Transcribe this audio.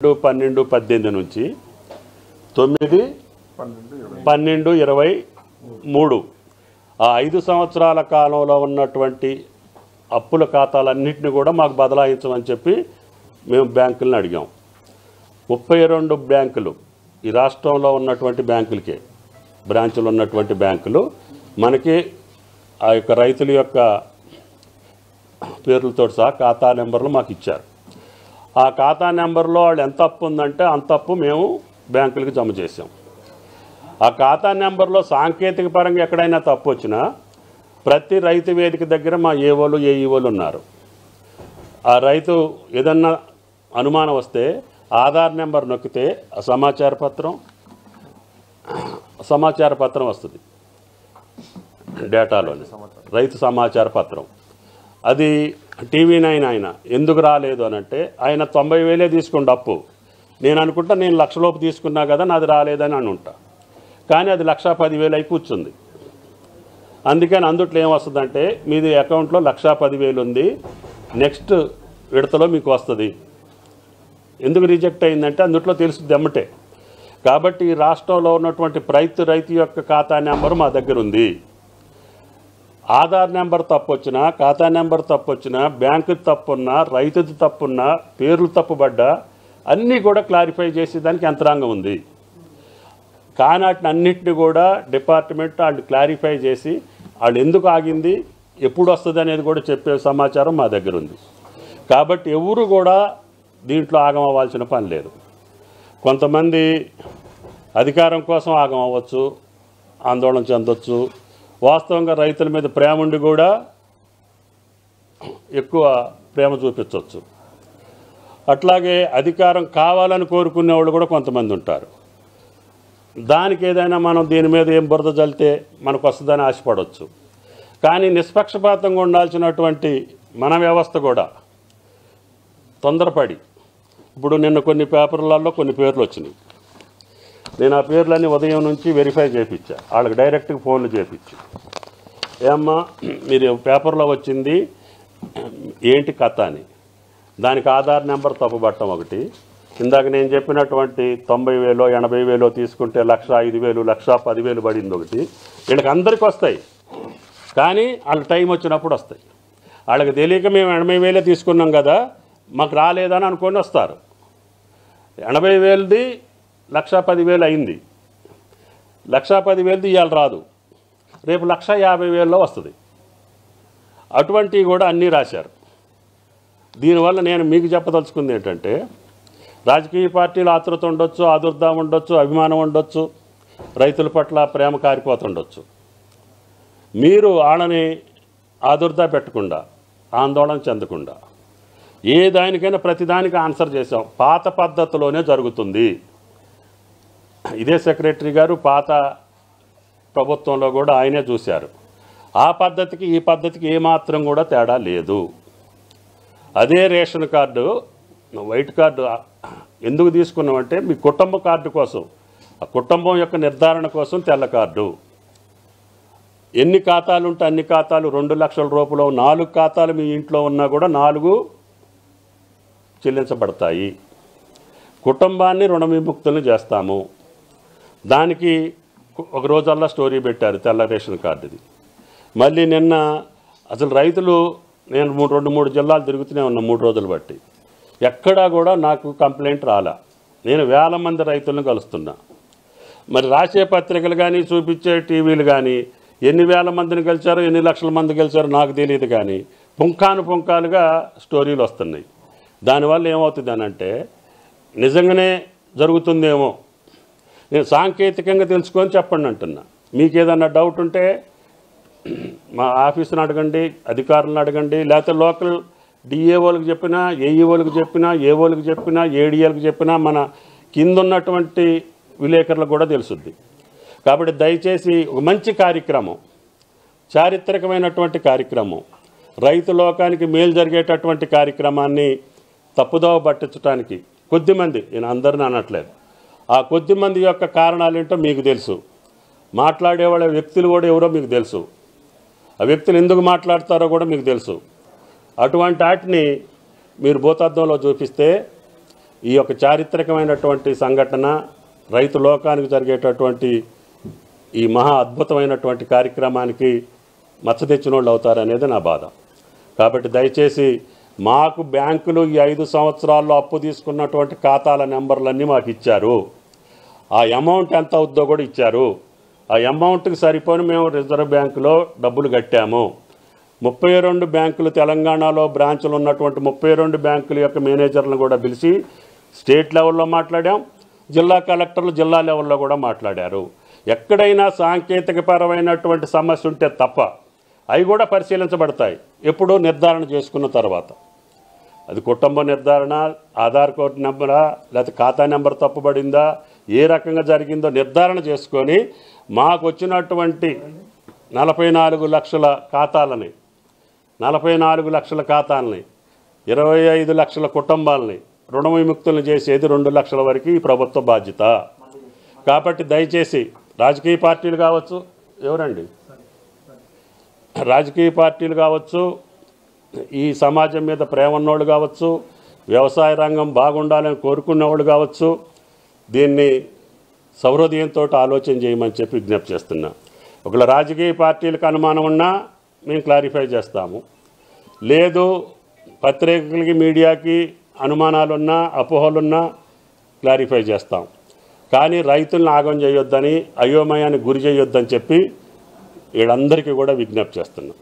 12-18 నుంచి 9-12-23 ఆ 5 సంవత్సరాల కాలంలో ఉన్నటువంటి అప్పుల ఖాతాలన్నింటినీ కూడా మాకు బదలాయించమని చెప్పి మేము బ్యాంకులను అడిగాం. 32 బ్యాంకులు ఈ రాష్ట్రంలో ఉన్నటువంటి బ్యాంకులకే బ్రాంచులు ఉన్నటువంటి బ్యాంకులు మనకి ఆ యొక్క రైతుల యొక్క పేర్లతో సహా ఖాతా నెంబర్లు మాకు ఇచ్చారు. ఆ ఖాతా నెంబర్లో వాళ్ళు ఎంత అప్పు ఉందంటే అంత అప్పు మేము బ్యాంకులకు జమ చేసాం. ఆ ఖాతా నెంబర్లో సాంకేతిక పరంగా ఎక్కడైనా తప్పు వచ్చినా ప్రతి రైతు వేదిక దగ్గర మా ఏఓలు ఏఈఓలు ఉన్నారు. ఆ రైతు ఏదన్నా అనుమానం వస్తే ఆధార్ నెంబర్ నొక్కితే సమాచార పత్రం వస్తుంది డేటాలోని, రైతు సమాచార పత్రం. అది TV9 ఆయన ఎందుకు రాలేదు అని అంటే ఆయన 90,000 తీసుకుంటే అప్పు. నేను అనుకుంటా నేను 1,00,000 లోపు తీసుకున్నా కదా నాది రాలేదని అనుకుంటా, కానీ అది 1,10,000 అయి కూర్చుంది. అందుకని అందుట్లో ఏమొస్తుందంటే మీది అకౌంట్లో 1,10,000 ఉంది, నెక్స్ట్ విడతలో మీకు వస్తుంది. ఎందుకు రిజెక్ట్ అయిందంటే అందుట్లో తెలుస్తుంది ఎమ్మటే. కాబట్టి ఈ రాష్ట్రంలో ఉన్నటువంటి రైతు యొక్క ఖాతా నెంబరు మా దగ్గర ఉంది. ఆధార్ నెంబర్ తప్పు వచ్చినా, ఖాతా నెంబర్ తప్పు వచ్చినా, బ్యాంకు తప్పున్నా, రైతుది తప్పున్నా, పేర్లు తప్పుబడ్డా అన్నీ కూడా క్లారిఫై చేసేదానికి యంత్రాంగం ఉంది. కానీ వాటిని అన్నింటినీ కూడా డిపార్ట్మెంట్ వాళ్ళు క్లారిఫై చేసి వాళ్ళు ఎందుకు ఆగింది, ఎప్పుడు వస్తుంది అనేది కూడా చెప్పే సమాచారం మా దగ్గర ఉంది. కాబట్టి ఎవరు కూడా దీంట్లో ఆగం అవ్వాల్సిన పని లేదు. కొంతమంది అధికారం కోసం ఆగం అవ్వచ్చు, ఆందోళన చెందొచ్చు. వాస్తవంగా రైతుల మీద ప్రేమ ఉండి కూడా ఎక్కువ ప్రేమ చూపించవచ్చు. అట్లాగే అధికారం కావాలని కోరుకునే వాళ్ళు కూడా కొంతమంది ఉంటారు. దానికి ఏదైనా మనం దీని మీద ఏం బురద జల్లితే మనకు వస్తుందని ఆశపడవచ్చు. కానీ నిష్పక్షపాతంగా ఉండాల్సినటువంటి మన వ్యవస్థ కూడా తొందరపడి, ఇప్పుడు నిన్న కొన్ని పేపర్లలో కొన్ని పేర్లు వచ్చినాయి. నేను ఆ పేర్లన్నీ ఉదయం నుంచి వెరిఫై చేయించా, వాళ్ళకి డైరెక్ట్గా ఫోన్లు చేయించి, ఏమ్మా మీరు పేపర్లో వచ్చింది ఏంటి కథ అని. దానికి ఆధార్ నెంబర్ తప్పుబట్టం ఒకటి, ఇందాక నేను చెప్పినటువంటి 90,000 80,000 తీసుకుంటే 1,05,000 1,10,000 పడింది ఒకటి. వీళ్ళకి అందరికీ వస్తాయి, కానీ వాళ్ళకి టైం వచ్చినప్పుడు వస్తాయి. వాళ్ళకి తెలియక మేము 80,000 తీసుకున్నాం కదా మాకు రాలేదని అనుకొని వస్తారు. 80,000ది 1,10,000 అయింది, 1,10,000ది ఇవాళ రాదు, రేపు 1,50,000లో వస్తుంది. అటువంటివి కూడా అన్నీ రాశారు. దీనివల్ల నేను మీకు చెప్పదలుచుకుంది ఏంటంటే, రాజకీయ పార్టీలు ఆతృత ఉండొచ్చు, ఆదుర్దాం ఉండొచ్చు, అభిమానం ఉండొచ్చు, రైతుల పట్ల ప్రేమ కారిపోతుండొచ్చు. మీరు వాళ్ళని ఆదుర్దా పెట్టకుండా, ఆందోళన చెందకుండా, ఏ దానికైనా ప్రతిదానికి ఆన్సర్ చేసాం. పాత పద్ధతిలోనే జరుగుతుంది. ఇదే సెక్రటరీ గారు పాత ప్రభుత్వంలో కూడా ఆయనే చూశారు. ఆ పద్ధతికి ఈ పద్ధతికి ఏమాత్రం కూడా తేడా లేదు. అదే రేషన్ కార్డు, వైట్ కార్డు ఎందుకు తీసుకున్నామంటే మీ కుటుంబ కార్డు కోసం, ఆ కుటుంబం యొక్క నిర్ధారణ కోసం తెల్ల కార్డు. ఎన్ని ఖాతాలు ఉంటే అన్ని ఖాతాలు 2 లక్షల రూపాయలు, 4 ఖాతాలు మీ ఇంట్లో ఉన్నా కూడా 4 చెల్లించబడతాయి. కుటుంబాన్ని రుణ విముక్తులను చేస్తాము. దానికి ఒక రోజల్లా స్టోరీ పెట్టారు తెల్ల రేషన్ కార్డుది. మళ్ళీ నిన్న అసలు రైతులు, నేను 2-3 జిల్లాలు తిరుగుతూనే ఉన్నా 3 రోజులు బట్టి, ఎక్కడా కూడా నాకు కంప్లైంట్ రాలా. నేను వేల మంది రైతులను కలుస్తున్నా. మరి రాసే పత్రికలు కానీ చూపించే టీవీలు కానీ ఎన్ని వేల మందిని గెలిచారో ఎన్ని లక్షల మంది గెలిచారో నాకు తెలియదు, కానీ పుంకాలుగా స్టోరీలు వస్తున్నాయి. దానివల్ల ఏమవుతుంది అని అంటే నిజంగానే జరుగుతుందేమో. నేను సాంకేతికంగా తెలుసుకొని చెప్పండి అంటున్నా. మీకు ఏదన్నా డౌట్ ఉంటే మా ఆఫీసుని అడగండి, అధికారులను అడగండి, లేకపోతే లోకల్ డిఏఓలకు చెప్పినా, ఏఈఓలకు చెప్పినా, ఏఓలకు చెప్పినా, ఏడీఏలకు చెప్పినా మన కింద ఉన్నటువంటి విలేకరులకు కూడా తెలుసుద్ది. కాబట్టి దయచేసి ఒక మంచి కార్యక్రమం, చారిత్రకమైనటువంటి కార్యక్రమం, రైతు లోకానికి మేలు జరిగేటటువంటి కార్యక్రమాన్ని తప్పుదోవ పట్టించడానికి కొద్దిమంది, నేను అందరిని అనట్లేదు, ఆ కొద్దిమంది యొక్క కారణాలు ఏంటో మీకు తెలుసు. మాట్లాడేవాళ్ళ వ్యక్తులు కూడా ఎవరో మీకు తెలుసు. ఆ వ్యక్తులు ఎందుకు మాట్లాడతారో కూడా మీకు తెలుసు. అటువంటి వాటిని మీరు భూతద్దంలో చూపిస్తే ఈ యొక్క చారిత్రకమైనటువంటి సంఘటన రైతు లోకానికి జరిగేటటువంటి ఈ మహా అద్భుతమైనటువంటి కార్యక్రమానికి మచ్చ తెచ్చిన వాళ్ళు అవుతారనేది నా బాధ. కాబట్టి దయచేసి మాకు బ్యాంకులు ఈ 5 సంవత్సరాల్లో అప్పు తీసుకున్నటువంటి ఖాతాల నెంబర్లన్నీ మాకు ఇచ్చారు. ఆ అమౌంట్ ఎంత అవుద్దో కూడా ఇచ్చారు. ఆ అమౌంట్కి సరిపోని మేము రిజర్వ్ బ్యాంకులో డబ్బులు కట్టాము. 32 బ్యాంకులు తెలంగాణలో బ్రాంచులు ఉన్నటువంటి 32 బ్యాంకుల యొక్క మేనేజర్లను కూడా పిలిచి స్టేట్ లెవెల్లో మాట్లాడాం, జిల్లా కలెక్టర్లు జిల్లా లెవెల్లో కూడా మాట్లాడారు. ఎక్కడైనా సాంకేతికపరమైనటువంటి సమస్య ఉంటే తప్ప అవి కూడా పరిశీలించబడతాయి ఎప్పుడూ నిర్ధారణ చేసుకున్న తర్వాత. అది కుటుంబ నిర్ధారణ, ఆధార్ కార్డు నెంబరా, లేకపోతే ఖాతా నెంబర్ తప్పుబడిందా, ఏ రకంగా జరిగిందో నిర్ధారణ చేసుకొని మాకు వచ్చినటువంటి 44 లక్షల ఖాతాలని 25 లక్షల కుటుంబాలని రుణ విముక్తులను చేసేది 2 లక్షల వరకు ఈ ప్రభుత్వ బాధ్యత. కాబట్టి దయచేసి రాజకీయ పార్టీలు కావచ్చు, ఎవరండి రాజకీయ పార్టీలు కావచ్చు, ఈ సమాజం మీద ప్రేమ ఉన్నోళ్ళు కావచ్చు, వ్యవసాయ రంగం బాగుండాలని కోరుకునేవాళ్ళు కావచ్చు, దీన్ని సౌహృదయంతో ఆలోచన చేయమని చెప్పి విజ్ఞప్తి చేస్తున్నా. ఒకవేళ రాజకీయ పార్టీలకు అనుమానం ఉన్నా మేము క్లారిఫై చేస్తాము, లేదు పత్రికలకి మీడియాకి అనుమానాలున్నా అపోహలున్నా క్లారిఫై చేస్తాం. కానీ రైతులను ఆగం చేయొద్దని, అయోమయానికి గురి చేయొద్దని చెప్పి వీళ్ళందరికీ కూడా విజ్ఞప్తి చేస్తున్నాం.